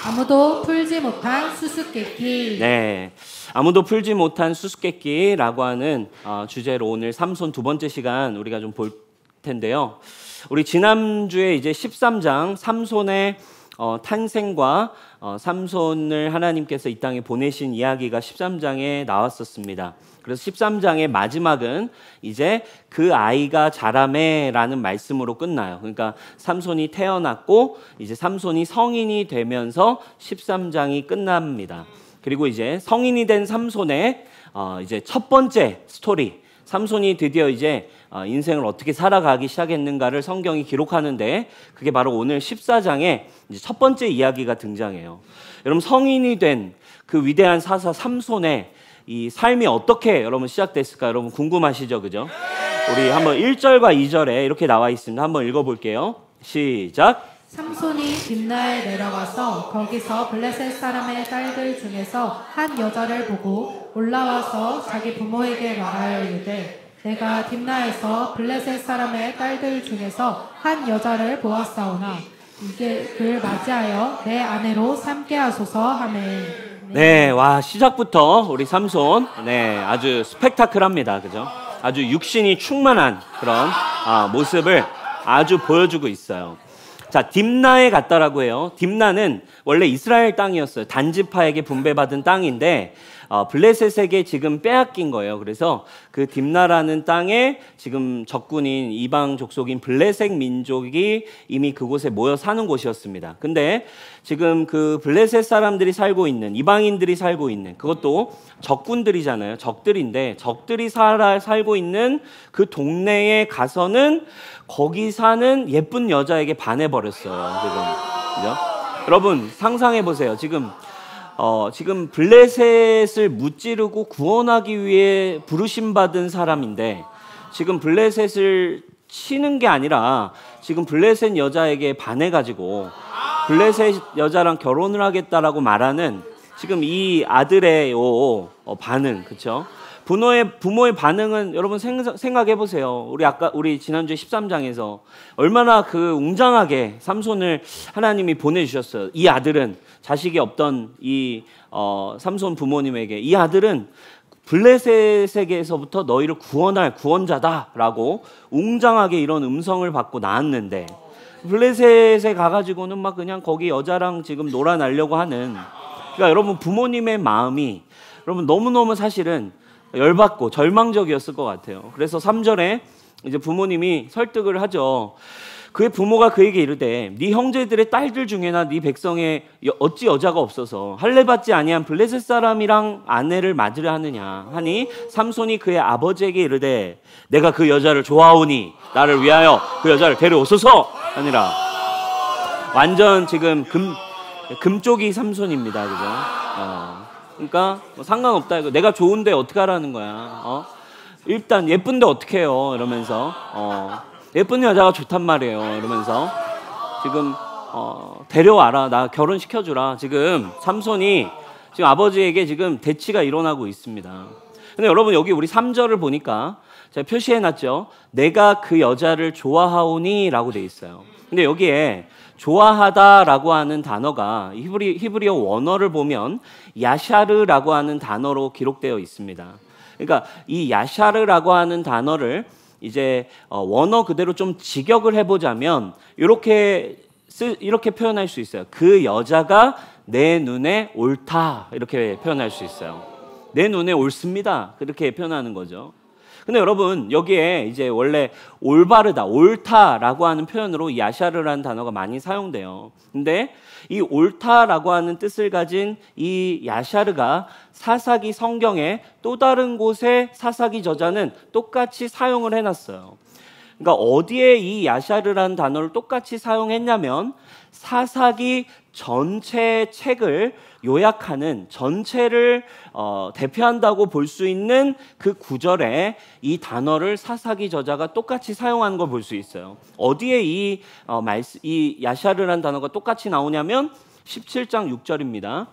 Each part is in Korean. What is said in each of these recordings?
아무도 풀지 못한 수수께끼. 네, 아무도 풀지 못한 수수께끼라고 하는 주제로 오늘 삼손 두 번째 시간 우리가 좀 볼 텐데요. 우리 지난주에 이제 13장 삼손의 탄생과 삼손을 하나님께서 이 땅에 보내신 이야기가 13장에 나왔었습니다. 그래서 13장의 마지막은 이제 그 아이가 자라매라는 말씀으로 끝나요. 그러니까 삼손이 태어났고 이제 삼손이 성인이 되면서 13장이 끝납니다. 그리고 이제 성인이 된 삼손의 이제 첫 번째 스토리, 삼손이 드디어 이제 인생을 어떻게 살아가기 시작했는가를 성경이 기록하는데 그게 바로 오늘 14장에 이제 첫 번째 이야기가 등장해요. 여러분, 성인이 된 그 위대한 사사 삼손의 이 삶이 어떻게 여러분 시작됐을까 여러분 궁금하시죠? 그죠? 우리 한번 1절과 2절에 이렇게 나와 있습니다. 한번 읽어볼게요. 시작. 삼손이 딥나에 내려가서 거기서 블레셋 사람의 딸들 중에서 한 여자를 보고 올라와서 자기 부모에게 말하여 이르되 내가 딥나에서 블레셋 사람의 딸들 중에서 한 여자를 보았사오나 이게 그를 맞이하여 내 아내로 삼게 하소서 하매. 네, 와, 시작부터 우리 삼손, 네, 아주 스펙타클합니다. 그죠? 아주 육신이 충만한 그런 모습을 아주 보여주고 있어요. 자, 딥나에 갔다라고 해요. 딥나는 원래 이스라엘 땅이었어요. 단지파에게 분배받은 땅인데 블레셋에게 지금 빼앗긴 거예요. 그래서 그 딥나라는 땅에 지금 적군인 이방 족속인 블레셋 민족이 이미 그곳에 모여 사는 곳이었습니다. 근데 지금 그 블레셋 사람들이 살고 있는, 이방인들이 살고 있는, 그것도 적군들이잖아요. 적들인데 적들이 살고 있는 그 동네에 가서는 거기 사는 예쁜 여자에게 반해버렸어요. 지금. 그죠? 여러분 상상해 보세요. 지금 블레셋을 무찌르고 구원하기 위해 부르심받은 사람인데 지금 블레셋을 치는 게 아니라 지금 블레셋 여자에게 반해가지고 블레셋 여자랑 결혼을 하겠다라고 말하는 지금 이 아들의 반응, 그렇죠? 부모의 반응은 여러분 생각해 보세요. 우리 지난주에 13장에서 얼마나 그 웅장하게 삼손을 하나님이 보내주셨어요. 이 아들은 자식이 없던 이 삼손 부모님에게 이 아들은 블레셋에게서부터 너희를 구원할 구원자다라고 웅장하게 이런 음성을 받고 나왔는데 블레셋에 가가지고는 막 그냥 거기 여자랑 지금 놀아나려고 하는, 그러니까 여러분 부모님의 마음이 여러분 너무너무 사실은 열받고 절망적이었을 것 같아요. 그래서 3절에 이제 부모님이 설득을 하죠. 그의 부모가 그에게 이르되 네 형제들의 딸들 중에나 네 백성에 어찌 여자가 없어서 할례받지 아니한 블레셋 사람이랑 아내를 맞으려 하느냐 하니 삼손이 그의 아버지에게 이르되 내가 그 여자를 좋아하오니 나를 위하여 그 여자를 데려오소서 하니라. 완전 지금 금쪽이 삼손입니다. 그죠? 그러니까 뭐 상관없다 이거. 내가 좋은데 어떻게 하라는 거야? 일단 예쁜데 어떻게 해요? 이러면서 예쁜 여자가 좋단 말이에요. 이러면서 지금 데려와라, 나 결혼시켜주라. 지금 삼손이 지금 아버지에게 지금 대치가 일어나고 있습니다. 근데 여러분 여기 우리 3절을 보니까 제가 표시해놨죠. 내가 그 여자를 좋아하오니 라고 돼 있어요. 근데 여기에 좋아하다라고 하는 단어가 히브리어 원어를 보면 야샤르라고 하는 단어로 기록되어 있습니다. 그러니까 이 야샤르라고 하는 단어를 이제 원어 그대로 좀 직역을 해보자면 이렇게 표현할 수 있어요. 그 여자가 내 눈에 옳다 이렇게 표현할 수 있어요. 내 눈에 옳습니다 그렇게 표현하는 거죠. 근데 여러분 여기에 이제 원래 올바르다, 옳다라고 하는 표현으로 야샤르라는 단어가 많이 사용돼요. 근데 이 옳다라고 하는 뜻을 가진 이 야샤르가 사사기 성경의 또 다른 곳에 사사기 저자는 똑같이 사용을 해놨어요. 그러니까 어디에 이 야샤르라는 단어를 똑같이 사용했냐면 사사기 전체 책을 요약하는, 전체를 대표한다고 볼 수 있는 그 구절에 이 단어를 사사기 저자가 똑같이 사용하는 걸 볼 수 있어요. 어디에 이 야샤르라는 단어가 똑같이 나오냐면 17장 6절입니다.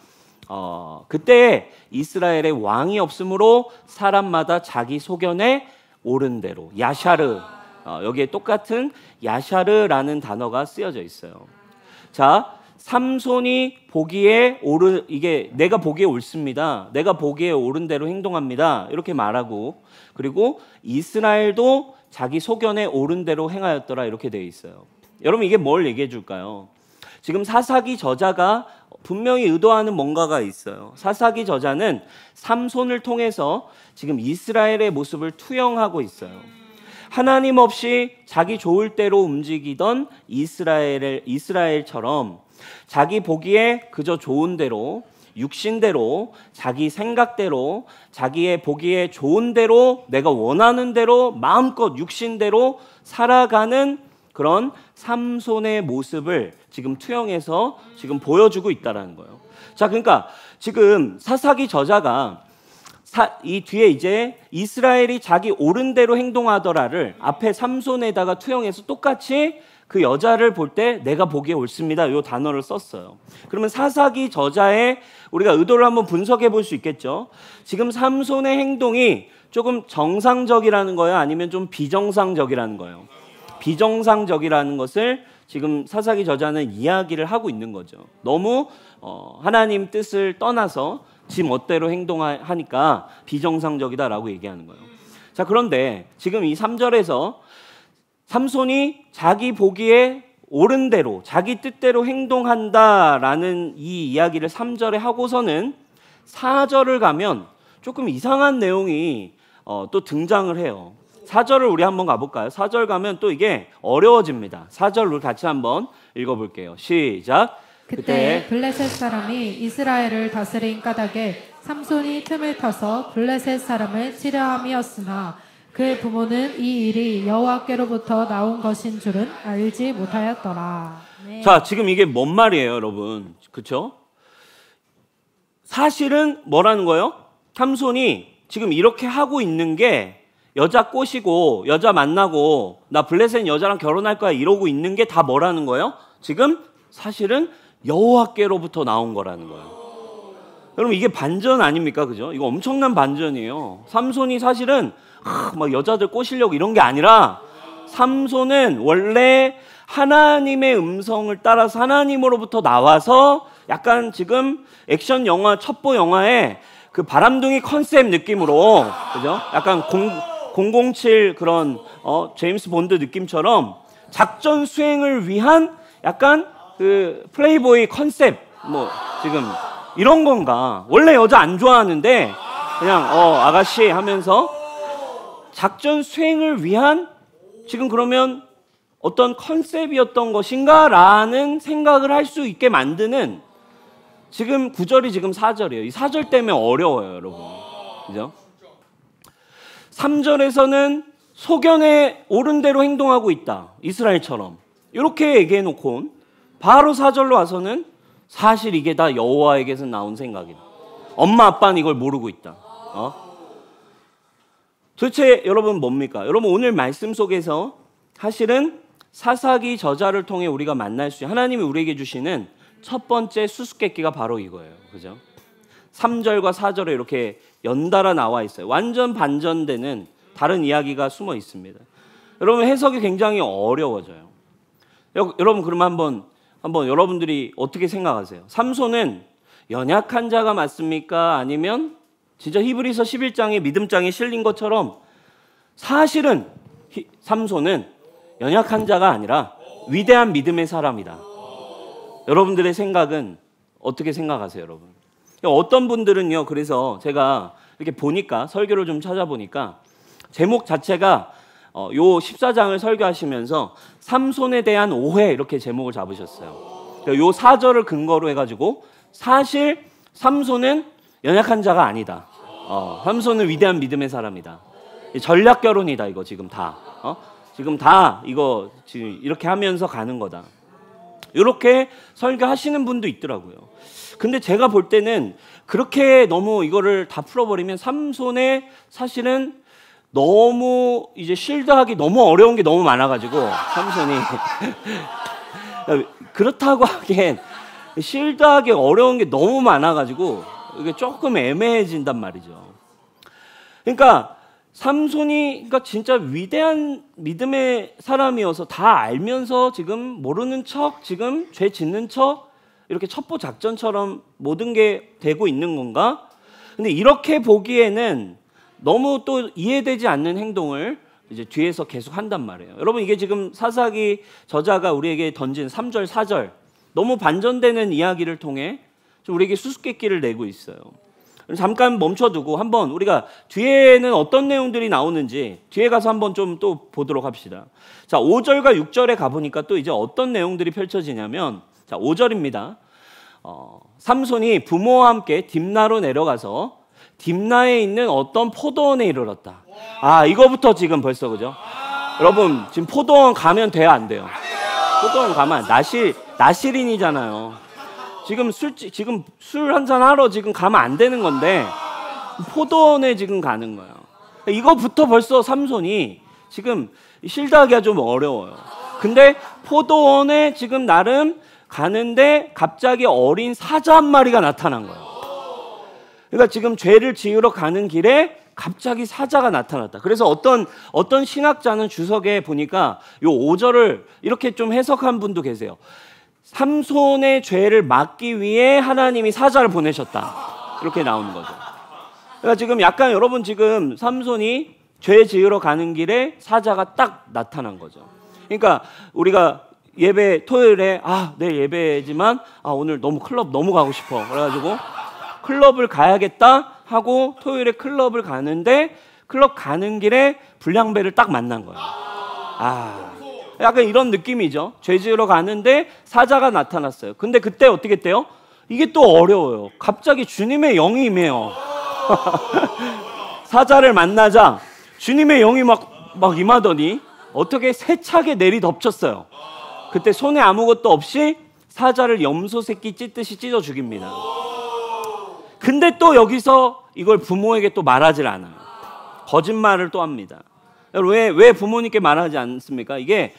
그때 이스라엘에 왕이 없으므로 사람마다 자기 소견에 옳은 대로 야샤르, 여기에 똑같은 야샤르라는 단어가 쓰여져 있어요. 자, 삼손이 보기에 이게 내가 보기에 옳습니다. 내가 보기에 옳은 대로 행동합니다. 이렇게 말하고, 그리고 이스라엘도 자기 소견에 옳은 대로 행하였더라 이렇게 되어 있어요. 여러분 이게 뭘 얘기해 줄까요? 지금 사사기 저자가 분명히 의도하는 뭔가가 있어요. 사사기 저자는 삼손을 통해서 지금 이스라엘의 모습을 투영하고 있어요. 하나님 없이 자기 좋을 대로 움직이던 이스라엘처럼 자기 보기에 그저 좋은 대로, 육신대로, 자기 생각대로, 자기의 보기에 좋은 대로, 내가 원하는 대로 마음껏 육신대로 살아가는 그런 삼손의 모습을 지금 투영해서 지금 보여주고 있다는 거예요. 자, 그러니까 지금 사사기 저자가 이 뒤에 이제 이스라엘이 자기 옳은 대로 행동하더라를 앞에 삼손에다가 투영해서 똑같이 그 여자를 볼 때 내가 보기에 옳습니다. 이 단어를 썼어요. 그러면 사사기 저자의 우리가 의도를 한번 분석해 볼 수 있겠죠. 지금 삼손의 행동이 조금 정상적이라는 거예요? 아니면 좀 비정상적이라는 거예요? 비정상적이라는 것을 지금 사사기 저자는 이야기를 하고 있는 거죠. 너무 하나님 뜻을 떠나서 지 멋대로 행동하니까 비정상적이다라고 얘기하는 거예요. 자, 그런데 지금 이 3절에서 삼손이 자기 보기에 옳은 대로 자기 뜻대로 행동한다라는 이 이야기를 3절에 하고서는 4절을 가면 조금 이상한 내용이 또 등장을 해요. 4절을 우리 한번 가볼까요? 4절 가면 또 이게 어려워집니다. 4절로 같이 한번 읽어볼게요. 시작. 그때 블레셋 사람이 이스라엘을 다스린 까닭에 삼손이 틈을 타서 블레셋 사람을 치려함이었으나 그의 부모는 이 일이 여호와께로부터 나온 것인 줄은 알지 못하였더라. 네. 자, 지금 이게 뭔 말이에요, 여러분? 그렇죠? 사실은 뭐라는 거예요? 삼손이 지금 이렇게 하고 있는 게 여자 꼬시고 여자 만나고 나 블레셋 여자랑 결혼할 거야 이러고 있는 게 다 뭐라는 거예요? 지금 사실은 여호와께로부터 나온 거라는 거예요. 여러분 이게 반전 아닙니까? 그죠? 이거 엄청난 반전이에요. 삼손이 사실은 막 여자들 꼬시려고 이런 게 아니라 삼손은 원래 하나님의 음성을 따라서 하나님으로부터 나와서 약간 지금 액션 영화 첩보 영화의 그 바람둥이 컨셉 느낌으로, 그죠? 약간 007 그런 제임스 본드 느낌처럼 작전 수행을 위한 약간 그 플레이보이 컨셉 뭐 지금 이런 건가? 원래 여자 안 좋아하는데 그냥 아가씨 하면서 작전 수행을 위한 지금 그러면 어떤 컨셉이었던 것인가? 라는 생각을 할 수 있게 만드는 지금 9절이 지금 4절이에요. 이 4절 때문에 어려워요, 여러분. 그죠? 3절에서는 소견에 옳은 대로 행동하고 있다. 이스라엘처럼. 이렇게 얘기해 놓고 바로 4절로 와서는 사실 이게 다 여호와에게서 나온 생각이다. 엄마 아빠는 이걸 모르고 있다. 도대체 여러분 뭡니까? 여러분 오늘 말씀 속에서 사실은 사사기 저자를 통해 우리가 만날 수 있는 하나님이 우리에게 주시는 첫 번째 수수께끼가 바로 이거예요. 그죠? 3절과 4절에 이렇게 연달아 나와 있어요. 완전 반전되는 다른 이야기가 숨어 있습니다. 여러분 해석이 굉장히 어려워져요. 여러분 그러면 한번 여러분들이 어떻게 생각하세요? 삼손은 연약한 자가 맞습니까? 아니면 진짜 히브리서 11장의 믿음장에 실린 것처럼 사실은 삼손은 연약한 자가 아니라 위대한 믿음의 사람이다. 여러분들의 생각은 어떻게 생각하세요, 여러분? 어떤 분들은요, 그래서 제가 이렇게 보니까 설교를 좀 찾아보니까 제목 자체가 요 14장을 설교하시면서 삼손에 대한 오해 이렇게 제목을 잡으셨어요. 요 4절을 근거로 해가지고 사실 삼손은 연약한 자가 아니다. 삼손은 위대한 믿음의 사람이다. 전략 결혼이다 이거 지금 다. 지금 다 이거 지금 이렇게 하면서 가는 거다. 이렇게 설교하시는 분도 있더라고요. 근데 제가 볼 때는 그렇게 너무 이거를 다 풀어버리면 삼손의 사실은 너무 이제 실드하기 너무 어려운 게 너무 많아가지고 삼손이 그렇다고 하기엔 실드하기 어려운 게 너무 많아가지고 이게 조금 애매해진단 말이죠. 그러니까 삼손이 그러니까 진짜 위대한 믿음의 사람이어서 다 알면서 지금 모르는 척 지금 죄 짓는 척 이렇게 첩보 작전처럼 모든 게 되고 있는 건가? 근데 이렇게 보기에는 너무 또 이해되지 않는 행동을 이제 뒤에서 계속 한단 말이에요. 여러분, 이게 지금 사사기 저자가 우리에게 던진 3절, 4절 너무 반전되는 이야기를 통해 좀 우리에게 수수께끼를 내고 있어요. 잠깐 멈춰두고 한번 우리가 뒤에는 어떤 내용들이 나오는지 뒤에 가서 한번 좀 또 보도록 합시다. 자, 5절과 6절에 가보니까 또 이제 어떤 내용들이 펼쳐지냐면, 자, 5절입니다. 삼손이 부모와 함께 딥나로 내려가서 딥나에 있는 어떤 포도원에 이르렀다. 아, 이거부터 지금 벌써, 그죠? 여러분, 지금 포도원 가면 돼요, 안 돼요? 포도원 가면 나실인이잖아요. 지금 술 한잔 하러 지금 가면 안 되는 건데 포도원에 지금 가는 거예요. 이거부터 벌써 삼손이 지금 실드하기가 좀 어려워요. 근데 포도원에 지금 나름 가는데 갑자기 어린 사자 한 마리가 나타난 거예요. 그러니까 지금 죄를 지으러 가는 길에 갑자기 사자가 나타났다. 그래서 어떤 신학자는 주석에 보니까 요 5절을 이렇게 좀 해석한 분도 계세요. 삼손의 죄를 막기 위해 하나님이 사자를 보내셨다. 이렇게 나오는 거죠. 그러니까 지금 약간 여러분 지금 삼손이 죄 지으러 가는 길에 사자가 딱 나타난 거죠. 그러니까 우리가 예배 토요일에 내일 예배지만 오늘 너무 클럽 너무 가고 싶어. 그래가지고 클럽을 가야겠다 하고 토요일에 클럽을 가는데 클럽 가는 길에 불량배를 딱 만난 거예요. 약간 이런 느낌이죠. 죄 지으러 가는데 사자가 나타났어요. 근데 그때 어떻게 했대요? 이게 또 어려워요. 갑자기 주님의 영이 임해요. 사자를 만나자 주님의 영이 막 임하더니 어떻게 세차게 내리덮쳤어요. 그때 손에 아무것도 없이 사자를 염소 새끼 찢듯이 찢어 죽입니다. 근데 또 여기서 이걸 부모에게 또 말하질 않아요. 거짓말을 또 합니다. 왜 부모님께 말하지 않습니까? 이게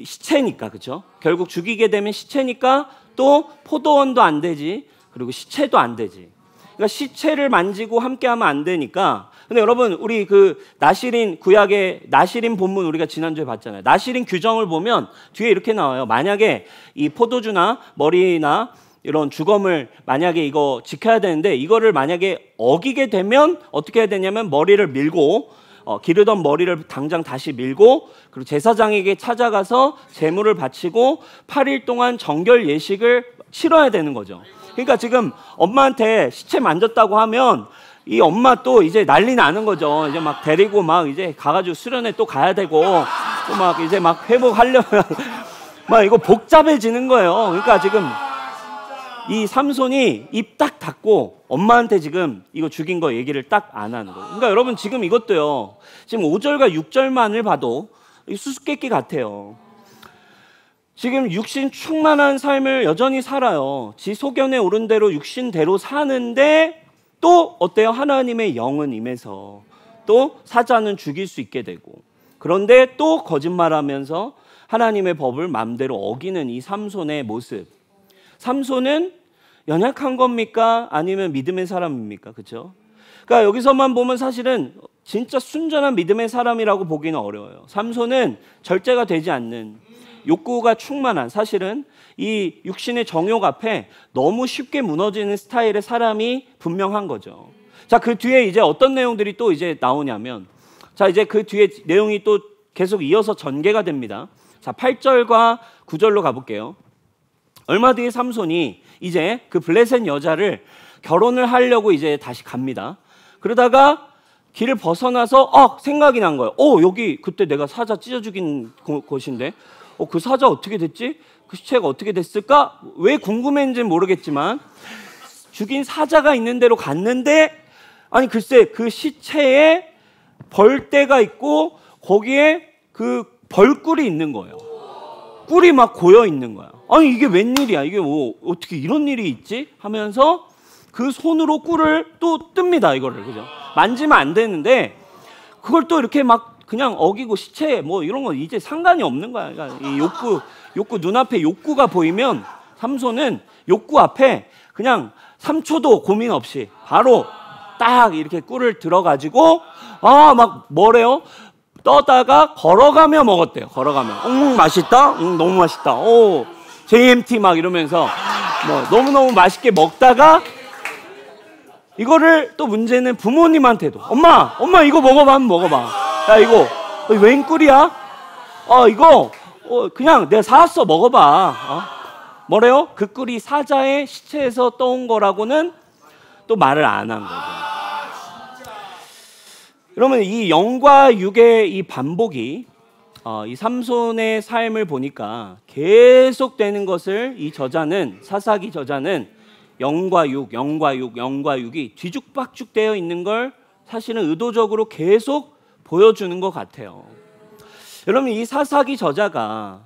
시체니까, 그렇죠? 결국 죽이게 되면 시체니까 또 포도원도 안 되지, 그리고 시체도 안 되지. 그러니까 시체를 만지고 함께하면 안 되니까. 근데 여러분, 우리 그 나실인 구약의 나실인 본문 우리가 지난주에 봤잖아요. 나실인 규정을 보면 뒤에 이렇게 나와요. 만약에 이 포도주나 머리나 이런 주검을 만약에 이거 지켜야 되는데 이거를 만약에 어기게 되면 어떻게 해야 되냐면 머리를 밀고 기르던 머리를 당장 다시 밀고 그리고 제사장에게 찾아가서 제물을 바치고 8일 동안 정결 예식을 치러야 되는 거죠. 그러니까 지금 엄마한테 시체 만졌다고 하면 이 엄마 또 이제 난리 나는 거죠. 이제 막 데리고 막 이제 가가지고 수련회 또 가야 되고 또 막 이제 막 회복하려면 막 이거 복잡해지는 거예요. 그러니까 지금 이 삼손이 입 딱 닫고 엄마한테 지금 이거 죽인 거 얘기를 딱 안 하는 거예요. 그러니까 여러분 지금 이것도요. 지금 5절과 6절만을 봐도 수수께끼 같아요. 지금 육신 충만한 삶을 여전히 살아요. 지 소견에 오른 대로 육신대로 사는데 또 어때요? 하나님의 영은 임해서 또 사자는 죽일 수 있게 되고 그런데 또 거짓말하면서 하나님의 법을 마음대로 어기는 이 삼손의 모습. 삼손은 연약한 겁니까? 아니면 믿음의 사람입니까? 그렇죠? 그러니까 여기서만 보면 사실은 진짜 순전한 믿음의 사람이라고 보기는 어려워요. 삼손은 절제가 되지 않는 욕구가 충만한 사실은 이 육신의 정욕 앞에 너무 쉽게 무너지는 스타일의 사람이 분명한 거죠. 자, 그 뒤에 이제 어떤 내용들이 또 이제 나오냐면 자, 이제 그 뒤에 내용이 또 계속 이어서 전개가 됩니다. 자, 8절과 9절로 가볼게요. 얼마 뒤에 삼손이 이제 그 블레셋 여자를 결혼을 하려고 이제 다시 갑니다. 그러다가 길을 벗어나서 생각이 난 거예요. 여기 그때 내가 사자 찢어 죽인 곳인데 그 사자 어떻게 됐지? 그 시체가 어떻게 됐을까? 왜 궁금했는지는 모르겠지만 죽인 사자가 있는 데로 갔는데 아니 글쎄 그 시체에 벌떼가 있고 거기에 그 벌꿀이 있는 거예요. 꿀이 막 고여 있는 거야. 아니 이게 웬일이야? 이게 뭐 어떻게 이런 일이 있지? 하면서 그 손으로 꿀을 또 뜹니다. 이거를 그죠? 만지면 안 되는데 그걸 또 이렇게 막 그냥 어기고 시체 뭐 이런 거 이제 상관이 없는 거야. 그러니까 이 욕구 눈앞에 욕구가 보이면 삼손은 욕구 앞에 그냥 3초도 고민 없이 바로 딱 이렇게 꿀을 들어가지고 막 뭐래요? 떠다가 걸어가며 먹었대요. 걸어가며. 맛있다? 너무 맛있다. JMT 막 이러면서 너무너무 맛있게 먹다가 이거를 또 문제는 부모님한테도 엄마 이거 먹어봐, 한번 먹어봐. 야, 이거 웬 꿀이야? 이거 그냥 내가 사왔어, 먹어봐. 뭐래요? 그 꿀이 사자의 시체에서 떠온 거라고는 또 말을 안 한 거죠. 그러면 이 영과 육의 이 반복이 이 삼손의 삶을 보니까 계속되는 것을 이 저자는, 사사기 저자는 영과 육이 뒤죽박죽 되어 있는 걸 사실은 의도적으로 계속 보여주는 것 같아요. 여러분, 이 사사기 저자가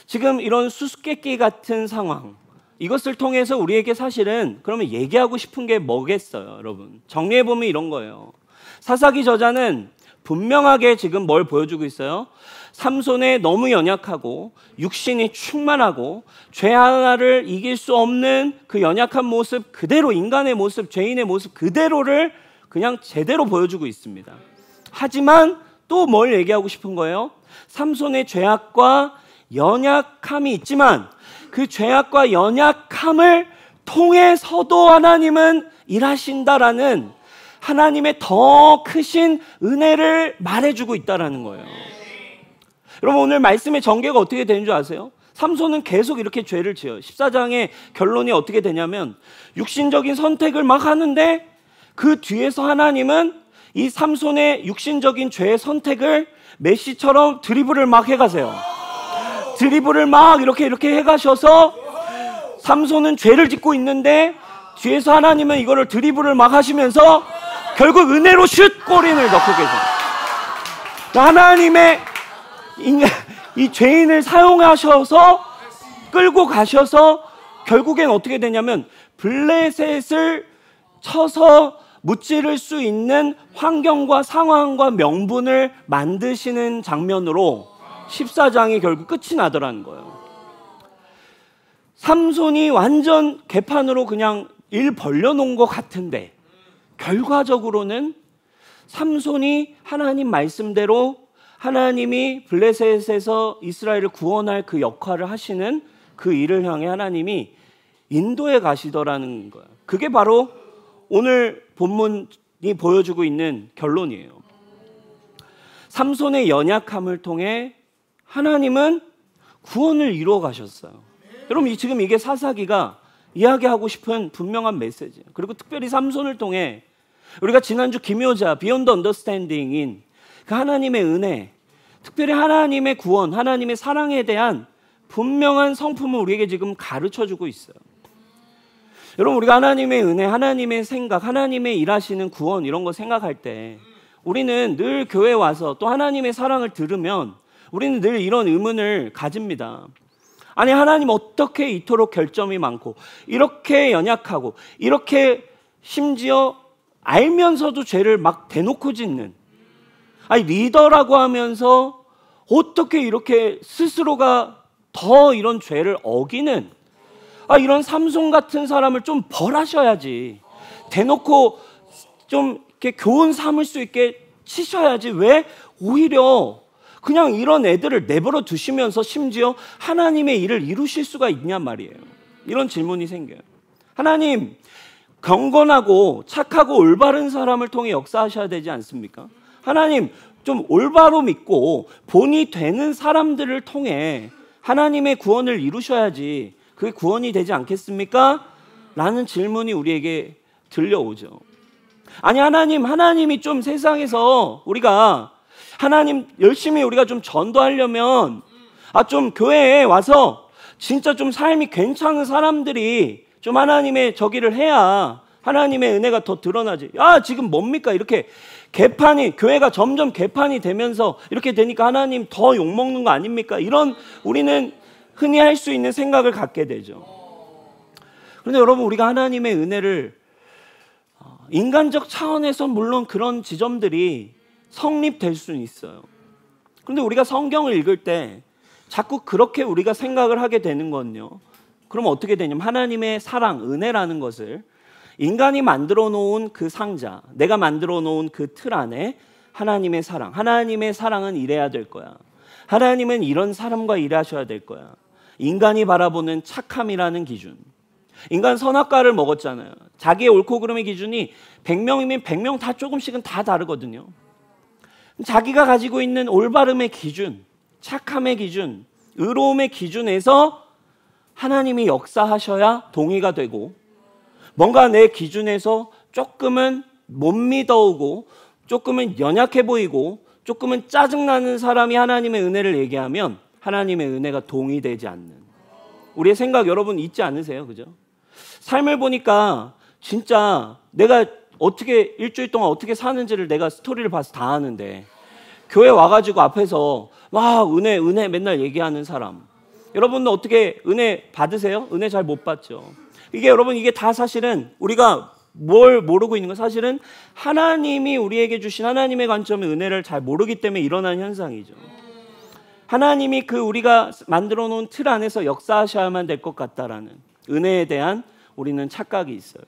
지금 이런 수수께끼 같은 상황, 이것을 통해서 우리에게 사실은 그러면 얘기하고 싶은 게 뭐겠어요, 여러분? 정리해보면 이런 거예요. 사사기 저자는 분명하게 지금 뭘 보여주고 있어요? 삼손의 너무 연약하고 육신이 충만하고 죄 하나를 이길 수 없는 그 연약한 모습 그대로, 인간의 모습, 죄인의 모습 그대로를 그냥 제대로 보여주고 있습니다. 하지만 또 뭘 얘기하고 싶은 거예요? 삼손의 죄악과 연약함이 있지만 그 죄악과 연약함을 통해서도 하나님은 일하신다라는 하나님의 더 크신 은혜를 말해주고 있다는 거예요. 여러분, 오늘 말씀의 전개가 어떻게 되는 줄 아세요? 삼손은 계속 이렇게 죄를 지어요. 14장의 결론이 어떻게 되냐면 육신적인 선택을 막 하는데 그 뒤에서 하나님은 이 삼손의 육신적인 죄의 선택을 메시처럼 드리블을 막 해가세요. 드리블을 막 이렇게 해가셔서 삼손은 죄를 짓고 있는데 뒤에서 하나님은 이거를 드리블을 막 하시면서 결국 은혜로 슛 골인을 넣고 계세요. 하나님의 이 죄인을 사용하셔서 끌고 가셔서 결국엔 어떻게 되냐면 블레셋을 쳐서 무찌를 수 있는 환경과 상황과 명분을 만드시는 장면으로 14장이 결국 끝이 나더라는 거예요. 삼손이 완전 개판으로 그냥 일 벌려놓은 것 같은데 결과적으로는 삼손이 하나님 말씀대로 하나님이 블레셋에서 이스라엘을 구원할 그 역할을 하시는 그 일을 향해 하나님이 인도해 가시더라는 거예요. 그게 바로 오늘 본문이 보여주고 있는 결론이에요. 삼손의 연약함을 통해 하나님은 구원을 이루어 가셨어요. 여러분, 지금 이게 사사기가 이야기하고 싶은 분명한 메시지예요. 그리고 특별히 삼손을 통해 우리가 지난주 기묘자 비욘드 언더스탠딩인 그 하나님의 은혜, 특별히 하나님의 구원, 하나님의 사랑에 대한 분명한 성품을 우리에게 지금 가르쳐주고 있어요. 여러분, 우리가 하나님의 은혜, 하나님의 생각, 하나님의 일하시는 구원 이런 거 생각할 때 우리는 늘 교회에 와서 또 하나님의 사랑을 들으면 우리는 늘 이런 의문을 가집니다. 아니, 하나님 어떻게 이토록 결점이 많고 이렇게 연약하고 이렇게 심지어 알면서도 죄를 막 대놓고 짓는, 아니 리더라고 하면서 어떻게 이렇게 스스로가 더 이런 죄를 어기는 이런 삼손 같은 사람을 좀 벌하셔야지, 대놓고 좀 이렇게 교훈 삼을 수 있게 치셔야지 왜 오히려 그냥 이런 애들을 내버려 두시면서 심지어 하나님의 일을 이루실 수가 있냔 말이에요. 이런 질문이 생겨요. 하나님, 경건하고 착하고 올바른 사람을 통해 역사하셔야 되지 않습니까? 하나님, 좀 올바로 믿고 본이 되는 사람들을 통해 하나님의 구원을 이루셔야지 그게 구원이 되지 않겠습니까? 라는 질문이 우리에게 들려오죠. 아니, 하나님이 좀 세상에서 우리가 하나님 열심히 우리가 좀 전도하려면 좀 교회에 와서 진짜 좀 삶이 괜찮은 사람들이 좀 하나님의 저기를 해야 하나님의 은혜가 더 드러나지. 지금 뭡니까? 이렇게 개판이, 교회가 점점 개판이 되면서 이렇게 되니까 하나님 더 욕먹는 거 아닙니까? 이런 우리는 흔히 할 수 있는 생각을 갖게 되죠. 그런데 여러분, 우리가 하나님의 은혜를 인간적 차원에서 물론 그런 지점들이 성립될 수는 있어요. 그런데 우리가 성경을 읽을 때 자꾸 그렇게 우리가 생각을 하게 되는 건요. 그럼 어떻게 되냐면 하나님의 사랑, 은혜라는 것을 인간이 만들어 놓은 그 상자, 내가 만들어 놓은 그 틀 안에 하나님의 사랑은 이래야 될 거야. 하나님은 이런 사람과 일하셔야 될 거야. 인간이 바라보는 착함이라는 기준, 인간 선악과를 먹었잖아요. 자기의 옳고 그름의 기준이 100명이면 100명 다 조금씩은 다 다르거든요. 자기가 가지고 있는 올바름의 기준, 착함의 기준, 의로움의 기준에서 하나님이 역사하셔야 동의가 되고, 뭔가 내 기준에서 조금은 못 믿어오고 조금은 연약해 보이고 조금은 짜증나는 사람이 하나님의 은혜를 얘기하면 하나님의 은혜가 동의되지 않는, 우리의 생각 여러분 있지 않으세요? 그죠? 삶을 보니까 진짜 내가 어떻게 일주일 동안 어떻게 사는지를 내가 스토리를 봐서 다 아는데, 교회 와가지고 앞에서 와 은혜 맨날 얘기하는 사람, 여러분도 어떻게 은혜 받으세요? 은혜 잘 못 받죠. 이게 여러분, 이게 다 사실은 우리가 뭘 모르고 있는 건 사실은 하나님이 우리에게 주신 하나님의 관점의 은혜를 잘 모르기 때문에 일어난 현상이죠. 하나님이 그 우리가 만들어 놓은 틀 안에서 역사하셔야만 될 것 같다라는 은혜에 대한 우리는 착각이 있어요.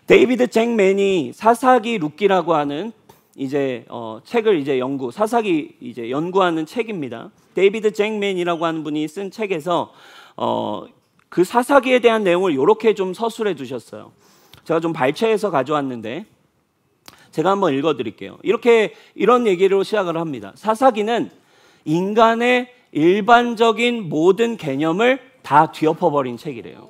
데이비드 잭맨이 사사기 룻기라고 하는 이제 책을 이제 사사기 이제 연구하는 책입니다. 데이비드 잭맨이라고 하는 분이 쓴 책에서 그 사사기에 대한 내용을 이렇게 좀 서술해 두셨어요. 제가 좀 발췌해서 가져왔는데 제가 한번 읽어드릴게요. 이런 얘기로 시작을 합니다. 사사기는 인간의 일반적인 모든 개념을 다 뒤엎어버린 책이래요.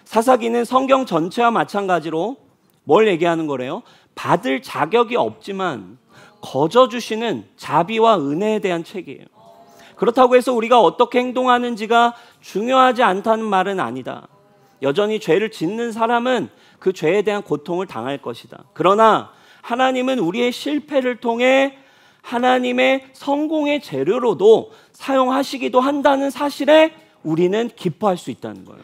사사기는 성경 전체와 마찬가지로 뭘 얘기하는 거래요? 받을 자격이 없지만 거저 주시는 자비와 은혜에 대한 책이에요. 그렇다고 해서 우리가 어떻게 행동하는지가 중요하지 않다는 말은 아니다. 여전히 죄를 짓는 사람은 그 죄에 대한 고통을 당할 것이다. 그러나 하나님은 우리의 실패를 통해 하나님의 성공의 재료로도 사용하시기도 한다는 사실에 우리는 기뻐할 수 있다는 거예요.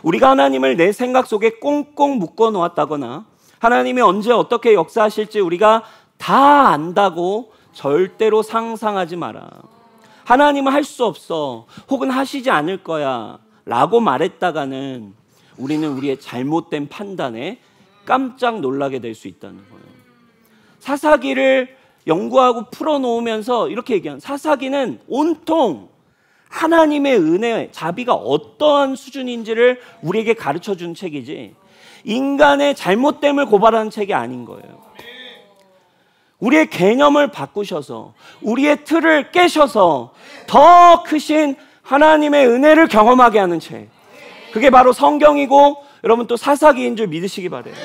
우리가 하나님을 내 생각 속에 꽁꽁 묶어 놓았다거나 하나님이 언제 어떻게 역사하실지 우리가 다 안다고 절대로 상상하지 마라. 하나님은 할 수 없어, 혹은 하시지 않을 거야 라고 말했다가는 우리는 우리의 잘못된 판단에 깜짝 놀라게 될 수 있다는 거예요. 사사기를 연구하고 풀어놓으면서 이렇게 얘기한, 사사기는 온통 하나님의 은혜, 자비가 어떠한 수준인지를 우리에게 가르쳐준 책이지 인간의 잘못됨을 고발하는 책이 아닌 거예요. 우리의 개념을 바꾸셔서 우리의 틀을 깨셔서 더 크신 하나님의 은혜를 경험하게 하는 책, 그게 바로 성경이고 여러분 또 사사기인 줄 믿으시기 바래요.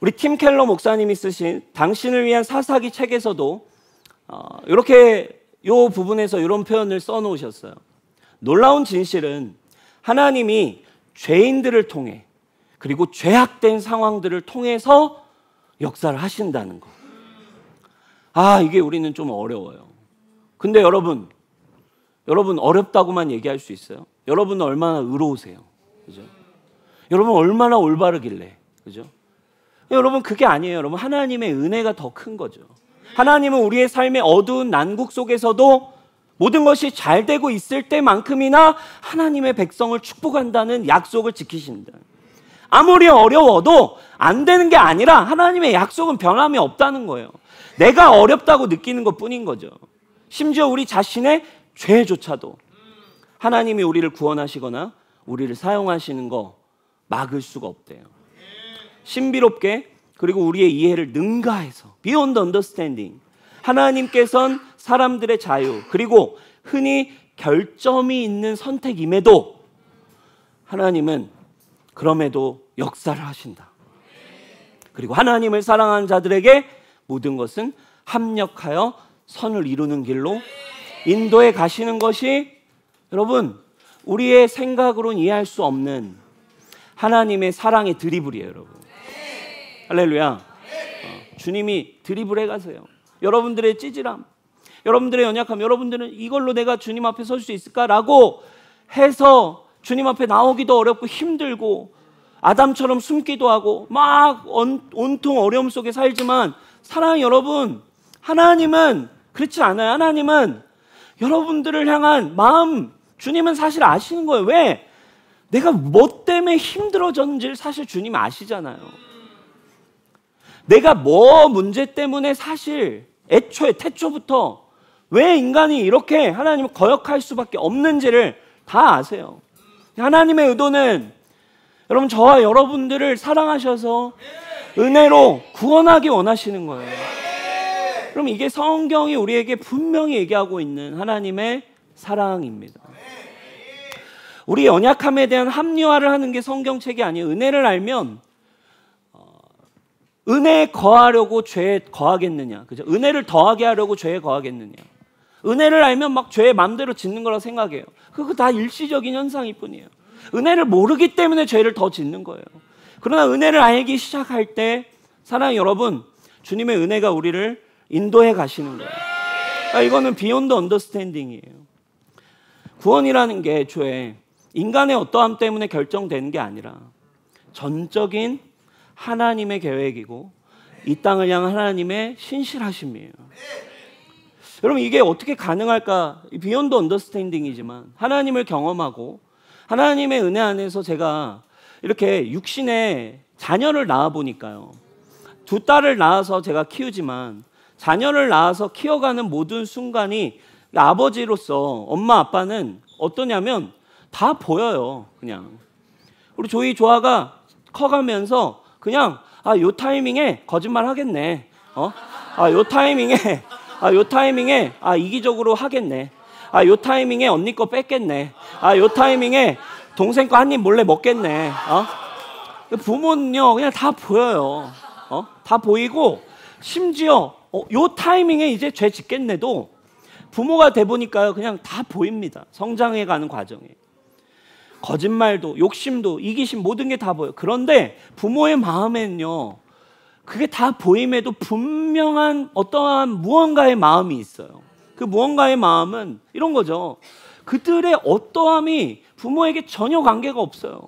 우리 팀 켈러 목사님이 쓰신 당신을 위한 사사기 책에서도 이렇게 이 부분에서 이런 표현을 써놓으셨어요. 놀라운 진실은 하나님이 죄인들을 통해 그리고 죄악된 상황들을 통해서 역사를 하신다는 거. 이게 우리는 좀 어려워요. 근데 여러분 어렵다고만 얘기할 수 있어요? 여러분은 얼마나 의로우세요? 그죠? 여러분 얼마나 올바르길래? 그죠? 여러분 그게 아니에요. 여러분 하나님의 은혜가 더 큰 거죠. 하나님은 우리의 삶의 어두운 난국 속에서도 모든 것이 잘 되고 있을 때만큼이나 하나님의 백성을 축복한다는 약속을 지키십니다. 아무리 어려워도 안 되는 게 아니라 하나님의 약속은 변함이 없다는 거예요. 내가 어렵다고 느끼는 것뿐인 거죠. 심지어 우리 자신의 죄조차도 하나님이 우리를 구원하시거나 우리를 사용하시는 거 막을 수가 없대요. 신비롭게, 그리고 우리의 이해를 능가해서 beyond understanding, 하나님께서는 사람들의 자유 그리고 흔히 결점이 있는 선택임에도 하나님은 그럼에도 역사를 하신다. 그리고 하나님을 사랑하는 자들에게 모든 것은 합력하여 선을 이루는 길로 인도해 가시는 것이 여러분 우리의 생각으로는 이해할 수 없는 하나님의 사랑의 드리블이에요. 여러분 할렐루야. 주님이 드리블 해가세요. 여러분들의 찌질함, 여러분들의 연약함, 여러분들은 이걸로 내가 주님 앞에 설 수 있을까라고 해서 주님 앞에 나오기도 어렵고 힘들고 아담처럼 숨기도 하고 막 온통 어려움 속에 살지만 사랑하는 여러분, 하나님은 그렇지 않아요. 하나님은 여러분들을 향한 마음, 주님은 사실 아시는 거예요. 왜? 내가 뭐 때문에 힘들어졌는지를 사실 주님 아시잖아요. 내가 뭐 문제 때문에 사실 태초부터 왜 인간이 이렇게 하나님을 거역할 수밖에 없는지를 다 아세요. 하나님의 의도는 여러분 저와 여러분들을 사랑하셔서 은혜로 구원하기 원하시는 거예요. 그럼 이게 성경이 우리에게 분명히 얘기하고 있는 하나님의 사랑입니다. 우리 연약함에 대한 합리화를 하는 게 성경책이 아니에요. 은혜를 알면 은혜에 거하려고 죄에 거하겠느냐, 그죠? 은혜를 더하게 하려고 죄에 거하겠느냐. 은혜를 알면 막 죄의 맘대로 짓는 거라고 생각해요. 그거 다 일시적인 현상일 뿐이에요. 은혜를 모르기 때문에 죄를 더 짓는 거예요. 그러나 은혜를 알기 시작할 때 사랑하는 여러분, 주님의 은혜가 우리를 인도해 가시는 거예요. 그러니까 이거는 비욘드 언더스탠딩이에요. 구원이라는 게 애초에 인간의 어떠함 때문에 결정되는 게 아니라 전적인 하나님의 계획이고 이 땅을 향한 하나님의 신실하심이에요. 여러분 이게 어떻게 가능할까? 비욘드 언더스탠딩이지만 하나님을 경험하고 하나님의 은혜 안에서 제가 이렇게 육신에 자녀를 낳아 보니까요. 두 딸을 낳아서 제가 키우지만 자녀를 낳아서 키워가는 모든 순간이 아버지로서 엄마 아빠는 어떠냐면 다 보여요. 그냥 우리 조아가 커가면서 그냥 요 타이밍에 거짓말 하겠네. 요 타이밍에 이기적으로 하겠네. 요 타이밍에 언니 거 뺏겠네. 요 타이밍에 동생 거 한 입 몰래 먹겠네. 부모는요 그냥 다 보여요. 다 보이고 심지어 요 타이밍에 이제 죄 짓겠네도 부모가 돼 보니까요 그냥 다 보입니다. 성장해 가는 과정에 거짓말도 욕심도 이기심 모든 게 다 보여요. 그런데 부모의 마음에는요 그게 다 보임에도 분명한 어떠한 무언가의 마음이 있어요. 그 무언가의 마음은 이런 거죠. 그들의 어떠함이 부모에게 전혀 관계가 없어요.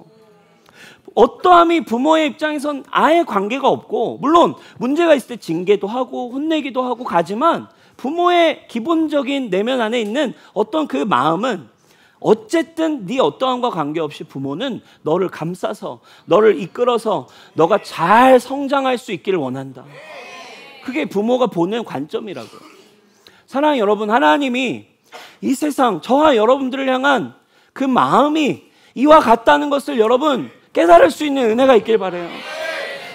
어떠함이 부모의 입장에선 아예 관계가 없고 물론 문제가 있을 때 징계도 하고 혼내기도 하고 가지만 부모의 기본적인 내면 안에 있는 어떤 그 마음은 어쨌든 네 어떠함과 관계없이 부모는 너를 감싸서 너를 이끌어서 너가 잘 성장할 수 있기를 원한다. 그게 부모가 보는 관점이라고요. 사랑하는 여러분, 하나님이 이 세상 저와 여러분들을 향한 그 마음이 이와 같다는 것을 여러분 깨달을 수 있는 은혜가 있길 바라요.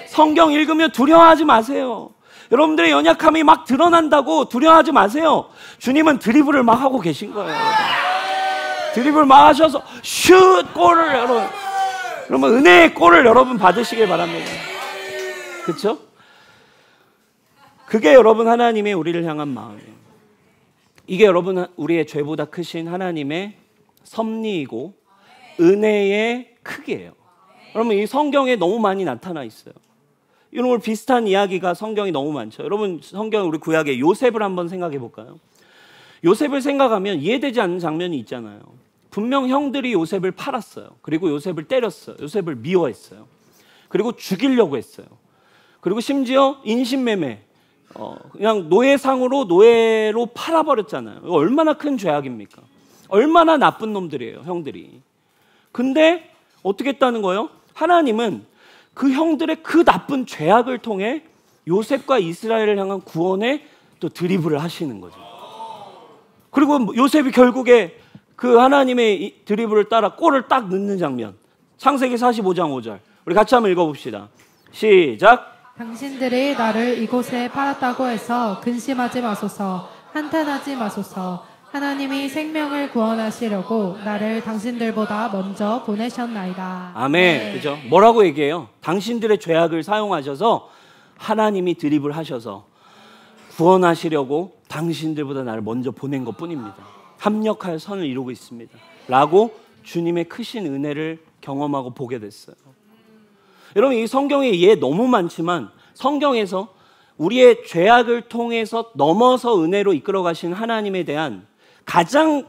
성경 읽으면 두려워하지 마세요. 여러분들의 연약함이 막 드러난다고 두려워하지 마세요. 주님은 드리블을 막 하고 계신 거예요. 드리블 막 하셔서 슛 골을 여러분 은혜의 골을 여러분 받으시길 바랍니다. 그렇죠? 그게 여러분 하나님의 우리를 향한 마음이에요. 이게 여러분 우리의 죄보다 크신 하나님의 섭리이고 은혜의 크기예요. 여러분 이 성경에 너무 많이 나타나 있어요. 이런 비슷한 이야기가 성경이 너무 많죠. 여러분 성경 우리 구약의 요셉을 한번 생각해 볼까요? 요셉을 생각하면 이해되지 않는 장면이 있잖아요. 분명 형들이 요셉을 팔았어요. 그리고 요셉을 때렸어요. 요셉을 미워했어요. 그리고 죽이려고 했어요. 그리고 심지어 인신매매 그냥 노예로 팔아버렸잖아요. 이거 얼마나 큰 죄악입니까? 얼마나 나쁜 놈들이에요, 형들이. 근데 어떻게 했다는 거예요? 하나님은 그 형들의 그 나쁜 죄악을 통해 요셉과 이스라엘을 향한 구원에 또 드리블을 하시는 거죠. 그리고 요셉이 결국에 그 하나님의 드리블을 따라 골을 딱 넣는 장면. 창세기 45장 5절. 우리 같이 한번 읽어봅시다. 시작. 당신들이 나를 이곳에 팔았다고 해서 근심하지 마소서, 한탄하지 마소서. 하나님이 생명을 구원하시려고 나를 당신들보다 먼저 보내셨나이다. 아멘. 네. 그죠? 뭐라고 얘기해요? 당신들의 죄악을 사용하셔서 하나님이 드리블 하셔서 구원하시려고 당신들보다 나를 먼저 보낸 것 뿐입니다. 합력하여 선을 이루고 있습니다. 라고 주님의 크신 은혜를 경험하고 보게 됐어요. 여러분 이 성경에 예 너무 많지만 성경에서 우리의 죄악을 통해서 넘어서 은혜로 이끌어 가신 하나님에 대한 가장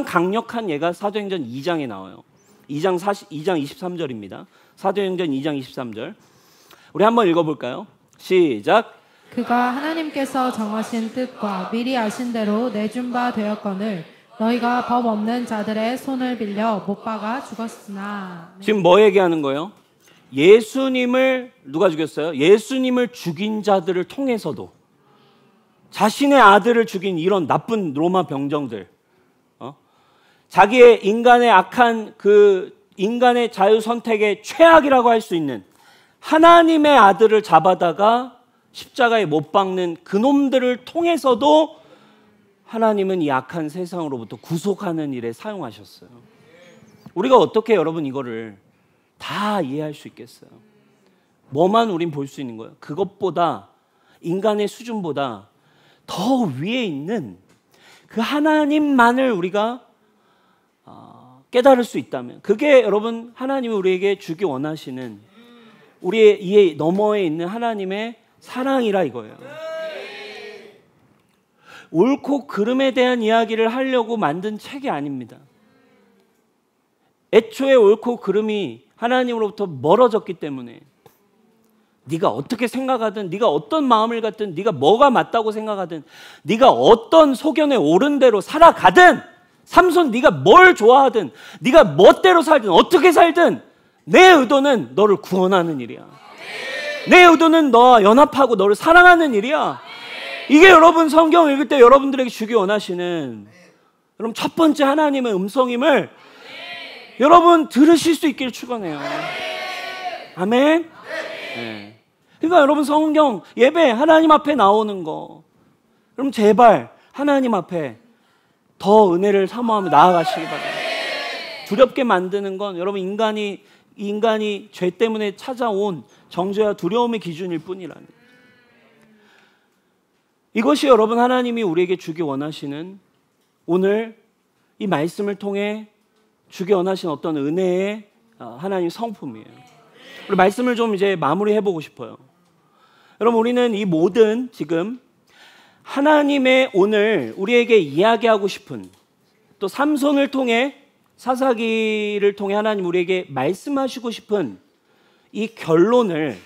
강력한 예가 사도행전 2장에 나와요. 2장 23절입니다. 사도행전 2장 23절. 우리 한번 읽어볼까요? 시작. 그가 하나님께서 정하신 뜻과 미리 아신 대로 내준 바 되었거늘 너희가 법 없는 자들의 손을 빌려 못 박아 죽었으나. 지금 뭐 얘기하는 거예요? 예수님을 누가 죽였어요? 예수님을 죽인 자들을 통해서도 자신의 아들을 죽인 이런 나쁜 로마 병정들 자기의 인간의 악한 그 인간의 자유 선택의 최악이라고 할 수 있는 하나님의 아들을 잡아다가 십자가에 못 박는 그놈들을 통해서도 하나님은 이 악한 세상으로부터 구속하는 일에 사용하셨어요. 우리가 어떻게 여러분 이거를 다 이해할 수 있겠어요? 뭐만 우린 볼 수 있는 거예요? 그것보다 인간의 수준보다 더 위에 있는 그 하나님만을 우리가 깨달을 수 있다면, 그게 여러분 하나님이 우리에게 주기 원하시는 우리의 이 너머에 있는 하나님의 사랑이라 이거예요. 옳고 그름에 대한 이야기를 하려고 만든 책이 아닙니다. 애초에 옳고 그름이 하나님으로부터 멀어졌기 때문에 네가 어떻게 생각하든, 네가 어떤 마음을 갖든, 네가 뭐가 맞다고 생각하든, 네가 어떤 소견에 오른 대로 살아가든, 삼손 네가 뭘 좋아하든, 네가 멋대로 살든, 어떻게 살든 내 의도는 너를 구원하는 일이야. 내 의도는 너와 연합하고 너를 사랑하는 일이야. 이게 여러분 성경 읽을 때 여러분들에게 주기 원하시는, 여러분 첫 번째 하나님의 음성임을 여러분 들으실 수 있기를 축원해요. 아멘. 네. 그러니까 여러분 성경 예배 하나님 앞에 나오는 거, 여러분 제발 하나님 앞에 더 은혜를 사모하며 나아가시기 바랍니다. 두렵게 만드는 건 여러분 인간이 죄 때문에 찾아온 정죄와 두려움의 기준일 뿐이라는 거죠. 이것이 여러분 하나님이 우리에게 주기 원하시는, 오늘 이 말씀을 통해 주기 원하신 어떤 은혜의 하나님 성품이에요. 우리 말씀을 좀 이제 마무리해 보고 싶어요. 여러분 우리는 이 모든 지금 하나님의 오늘 우리에게 이야기하고 싶은, 또 삼손을 통해 사사기를 통해 하나님 우리에게 말씀하시고 싶은 이 결론을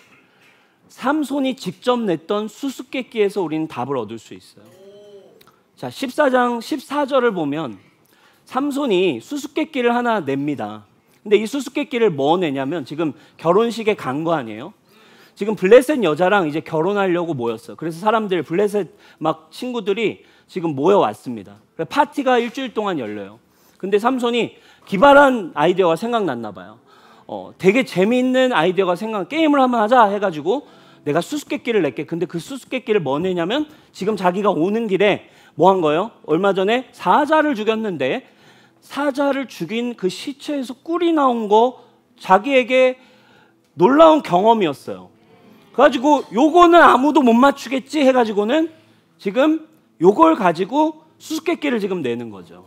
삼손이 직접 냈던 수수께끼에서 우리는 답을 얻을 수 있어요. 자, 14장 14절을 보면 삼손이 수수께끼를 하나 냅니다. 근데 이 수수께끼를 뭐 내냐면, 지금 결혼식에 간 거 아니에요? 지금 블레셋 여자랑 이제 결혼하려고 모였어요. 그래서 사람들, 블레셋 막 친구들이 지금 모여왔습니다. 파티가 일주일 동안 열려요. 근데 삼손이 기발한 아이디어가 생각났나 봐요. 되게 재미있는 아이디어가 게임을 한번 하자 해가지고 내가 수수께끼를 낼게. 근데 그 수수께끼를 뭐 내냐면, 지금 자기가 오는 길에 뭐 한 거예요? 얼마 전에 사자를 죽였는데 사자를 죽인 그 시체에서 꿀이 나온 거 자기에게 놀라운 경험이었어요. 그래가지고 요거는 아무도 못 맞추겠지 해가지고는 지금 요걸 가지고 수수께끼를 지금 내는 거죠.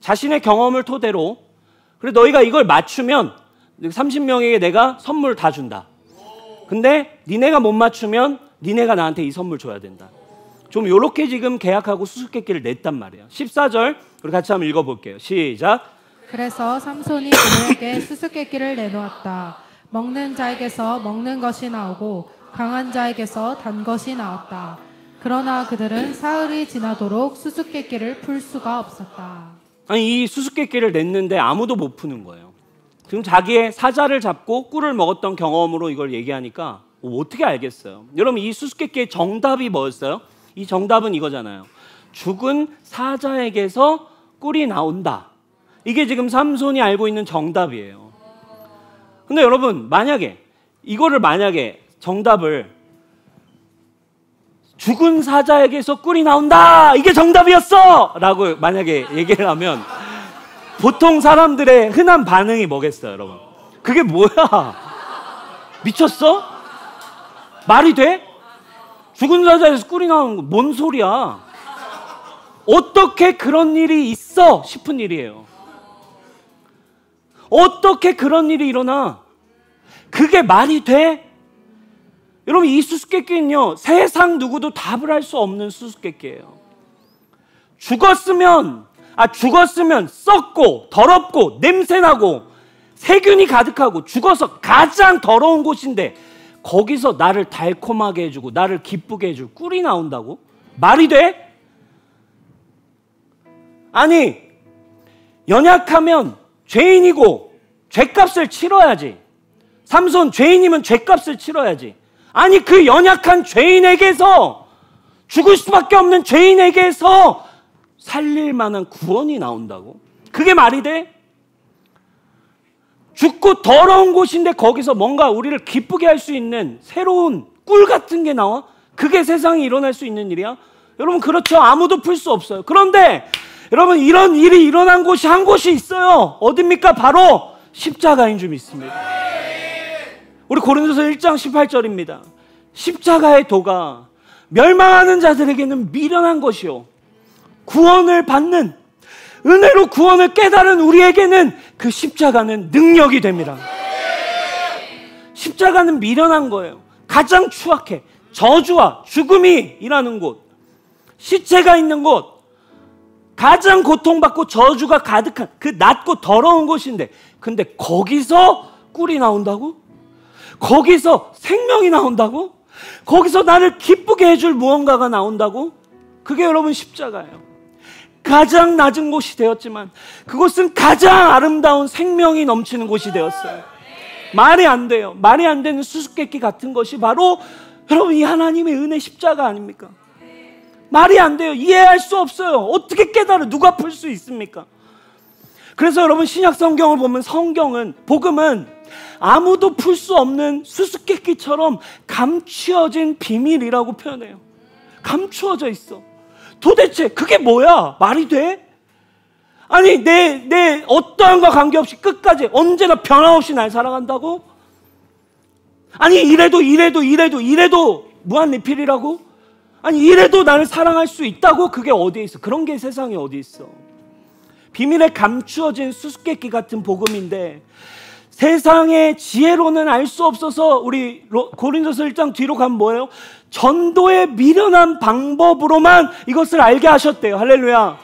자신의 경험을 토대로, 그래 너희가 이걸 맞추면 30명에게 내가 선물 다 준다. 근데 니네가 못 맞추면 니네가 나한테 이 선물 줘야 된다. 좀 요렇게 지금 계약하고 수수께끼를 냈단 말이에요. 14절 우리 같이 한번 읽어볼게요. 시작. 그래서 삼손이 그들에게 수수께끼를 내놓았다. 먹는 자에게서 먹는 것이 나오고 강한 자에게서 단 것이 나왔다. 그러나 그들은 사흘이 지나도록 수수께끼를 풀 수가 없었다. 아니, 이 수수께끼를 냈는데 아무도 못 푸는 거예요. 지금 자기의 사자를 잡고 꿀을 먹었던 경험으로 이걸 얘기하니까 어떻게 알겠어요? 여러분 이 수수께끼의 정답이 뭐였어요? 이 정답은 이거잖아요. 죽은 사자에게서 꿀이 나온다. 이게 지금 삼손이 알고 있는 정답이에요. 근데 여러분 만약에 정답을 죽은 사자에게서 꿀이 나온다, 이게 정답이었어! 라고 만약에 얘기를 하면 보통 사람들의 흔한 반응이 뭐겠어요, 여러분? 그게 뭐야? 미쳤어? 말이 돼? 죽은 사자에서 꿀이 나오는 거 뭔 소리야? 어떻게 그런 일이 있어? 싶은 일이에요. 어떻게 그런 일이 일어나? 그게 말이 돼? 여러분 이 수수께끼는요, 세상 누구도 답을 할 수 없는 수수께끼예요. 죽었으면 썩고 더럽고 냄새나고 세균이 가득하고 죽어서 가장 더러운 곳인데 거기서 나를 달콤하게 해주고 나를 기쁘게 해줄 꿀이 나온다고? 말이 돼? 아니, 연약하면 죄인이고 죄값을 치러야지. 삼손 죄인이면 죄값을 치러야지. 아니, 그 연약한 죄인에게서, 죽을 수밖에 없는 죄인에게서 살릴 만한 구원이 나온다고? 그게 말이 돼? 죽고 더러운 곳인데 거기서 뭔가 우리를 기쁘게 할 수 있는 새로운 꿀 같은 게 나와? 그게 세상에 일어날 수 있는 일이야? 여러분, 그렇죠. 아무도 풀 수 없어요. 그런데 여러분, 이런 일이 일어난 곳이 한 곳이 있어요. 어딥니까? 바로 십자가인 줄 믿습니다. 우리 고린도서 1장 18절입니다. 십자가의 도가 멸망하는 자들에게는 미련한 것이요, 구원을 받는, 은혜로 구원을 깨달은 우리에게는 그 십자가는 능력이 됩니다. 십자가는 미련한 거예요. 가장 추악해. 저주와 죽음이 일하는 곳, 시체가 있는 곳, 가장 고통받고 저주가 가득한 그 낮고 더러운 곳인데, 근데 거기서 꿀이 나온다고? 거기서 생명이 나온다고? 거기서 나를 기쁘게 해줄 무언가가 나온다고? 그게 여러분 십자가예요. 가장 낮은 곳이 되었지만 그곳은 가장 아름다운 생명이 넘치는 곳이 되었어요. 말이 안 돼요. 말이 안 되는 수수께끼 같은 것이 바로 여러분 이 하나님의 은혜 십자가 아닙니까? 말이 안 돼요. 이해할 수 없어요. 어떻게 깨달아? 누가 풀 수 있습니까? 그래서 여러분 신약 성경을 보면 성경은, 복음은 아무도 풀 수 없는 수수께끼처럼 감추어진 비밀이라고 표현해요. 감추어져 있어. 도대체 그게 뭐야? 말이 돼? 아니 내 어떠한과 관계없이 끝까지 언제나 변함없이 날 사랑한다고? 아니 이래도 무한리필이라고? 아니 이래도 나를 사랑할 수 있다고? 그게 어디에 있어? 그런 게 세상에 어디 있어? 비밀에 감추어진 수수께끼 같은 복음인데 세상의 지혜로는 알 수 없어서 우리 고린도서 1장 뒤로 가면 뭐예요? 전도의 미련한 방법으로만 이것을 알게 하셨대요. 할렐루야.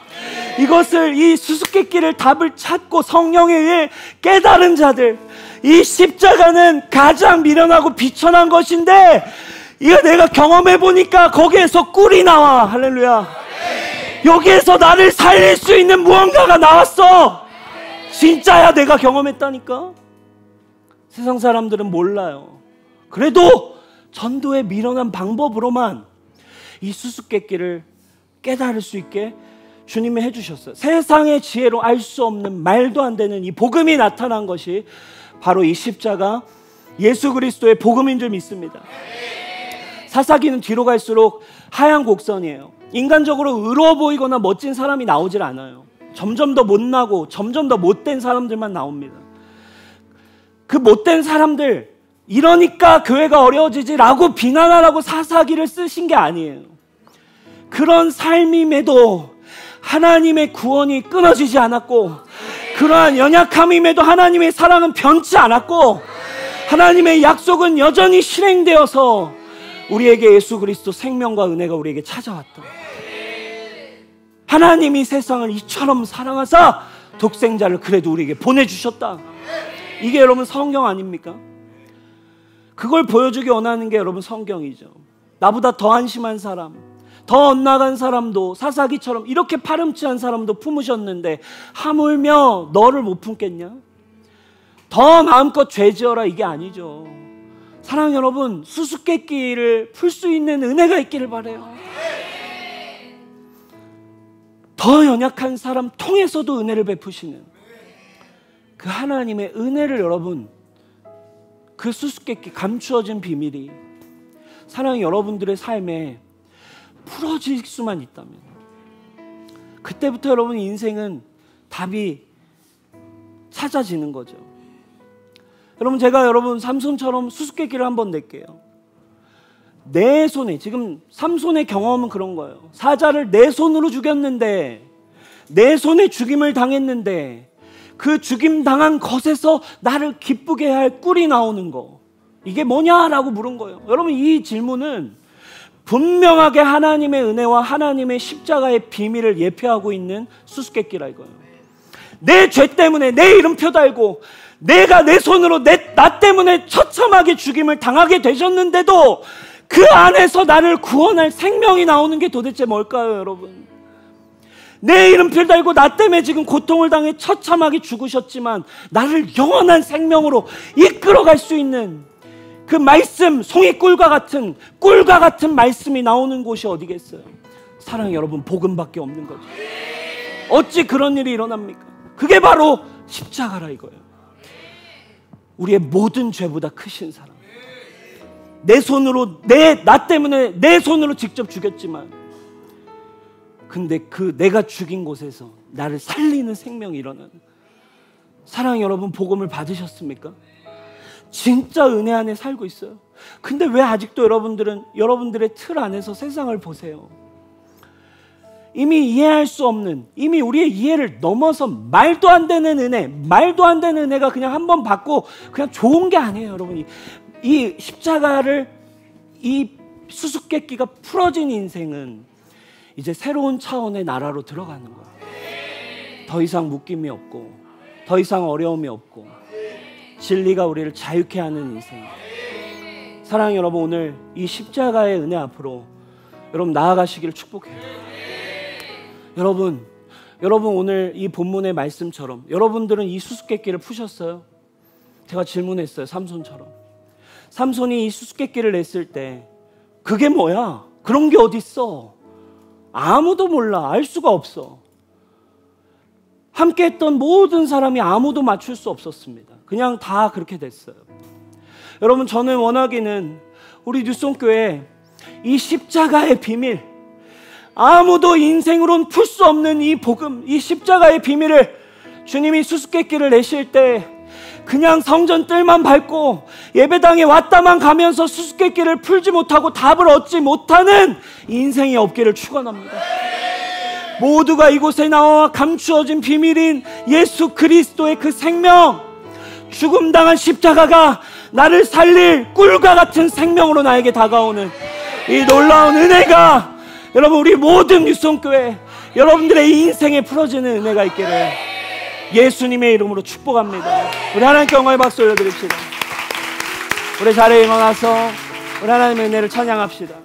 이것을, 이 수수께끼를 답을 찾고 성령에 의해 깨달은 자들, 이 십자가는 가장 미련하고 비천한 것인데 이거 내가 경험해 보니까 거기에서 꿀이 나와. 할렐루야. 여기에서 나를 살릴 수 있는 무언가가 나왔어. 진짜야. 내가 경험했다니까. 세상 사람들은 몰라요. 그래도 전도의 미련한 방법으로만 이 수수께끼를 깨달을 수 있게 주님이 해주셨어요. 세상의 지혜로 알 수 없는, 말도 안 되는 이 복음이 나타난 것이 바로 이 십자가, 예수 그리스도의 복음인 줄 믿습니다. 사사기는 뒤로 갈수록 하얀 곡선이에요. 인간적으로 의로워 보이거나 멋진 사람이 나오질 않아요. 점점 더 못나고 점점 더 못된 사람들만 나옵니다. 그 못된 사람들, 이러니까 교회가 어려워지지라고 비난하라고 사사기를 쓰신 게 아니에요. 그런 삶임에도 하나님의 구원이 끊어지지 않았고, 그러한 연약함임에도 하나님의 사랑은 변치 않았고, 하나님의 약속은 여전히 실행되어서 우리에게 예수 그리스도 생명과 은혜가 우리에게 찾아왔다. 하나님이 세상을 이처럼 사랑하사 독생자를 그래도 우리에게 보내주셨다. 이게 여러분 성경 아닙니까? 그걸 보여주기 원하는 게 여러분 성경이죠. 나보다 더 한심한 사람, 더 엇나간 사람도, 사사기처럼 이렇게 파렴치한 사람도 품으셨는데 하물며 너를 못 품겠냐? 더 마음껏 죄지어라, 이게 아니죠. 사랑 여러분, 수수께끼를 풀 수 있는 은혜가 있기를 바라요. 더 연약한 사람 통해서도 은혜를 베푸시는 그 하나님의 은혜를 여러분, 그 수수께끼 감추어진 비밀이 사랑 여러분들의 삶에 풀어질 수만 있다면, 그때부터 여러분 인생은 답이 찾아지는 거죠. 여러분, 제가 여러분 삼손처럼 수수께끼를 한번 낼게요. 내 손에, 지금 삼손의 경험은 그런 거예요. 사자를 내 손으로 죽였는데, 내 손에 죽임을 당했는데 그 죽임 당한 것에서 나를 기쁘게 할 꿀이 나오는 거, 이게 뭐냐라고 물은 거예요. 여러분, 이 질문은 분명하게 하나님의 은혜와 하나님의 십자가의 비밀을 예표하고 있는 수수께끼라 이거예요. 내 죄 때문에 내 이름표 달고 내가 내 손으로 나 때문에 처참하게 죽임을 당하게 되셨는데도 그 안에서 나를 구원할 생명이 나오는 게 도대체 뭘까요, 여러분? 내 이름표 달고 나 때문에 지금 고통을 당해 처참하게 죽으셨지만 나를 영원한 생명으로 이끌어갈 수 있는 그 말씀, 송이꿀과 같은 말씀이 나오는 곳이 어디겠어요? 사랑 여러분, 복음밖에 없는 거죠. 어찌 그런 일이 일어납니까? 그게 바로 십자가라 이거예요. 우리의 모든 죄보다 크신 사랑. 내 손으로 나 때문에 내 손으로 직접 죽였지만 근데 그 내가 죽인 곳에서 나를 살리는 생명이 일어나는 사랑. 여러분 복음을 받으셨습니까? 진짜 은혜 안에 살고 있어요. 근데 왜 아직도 여러분들은 여러분들의 틀 안에서 세상을 보세요? 이미 이해할 수 없는, 이미 우리의 이해를 넘어서 말도 안 되는 은혜, 말도 안 되는 은혜가 그냥 한번 받고 그냥 좋은 게 아니에요. 여러분 이 십자가를, 이 수수께끼가 풀어진 인생은 이제 새로운 차원의 나라로 들어가는 거예요. 더 이상 묶임이 없고 더 이상 어려움이 없고 진리가 우리를 자유케 하는 인생. 사랑하는 여러분, 오늘 이 십자가의 은혜 앞으로 여러분 나아가시기를 축복해요. 여러분 오늘 이 본문의 말씀처럼 여러분들은 이 수수께끼를 푸셨어요? 제가 질문했어요. 삼손처럼. 삼손이 이 수수께끼를 냈을 때 그게 뭐야? 그런 게 어딨어? 아무도 몰라. 알 수가 없어. 함께 했던 모든 사람이 아무도 맞출 수 없었습니다. 그냥 다 그렇게 됐어요. 여러분, 저는 원하기는 우리 뉴송교회 이 십자가의 비밀, 아무도 인생으로는 풀 수 없는 이 복음, 이 십자가의 비밀을 주님이 수수께끼를 내실 때 그냥 성전 뜰만 밟고 예배당에 왔다만 가면서 수수께끼를 풀지 못하고 답을 얻지 못하는 인생이 없기를 축원합니다. 모두가 이곳에 나와 감추어진 비밀인 예수 그리스도의 그 생명, 죽음당한 십자가가 나를 살릴 꿀과 같은 생명으로 나에게 다가오는 이 놀라운 은혜가 여러분 우리 모든 뉴송교회 여러분들의 인생에 풀어지는 은혜가 있기를 예수님의 이름으로 축복합니다. 우리 하나님께 영광의 박수 올려드립시다. 우리 자리에 일어나서 우리 하나님의 은혜를 찬양합시다.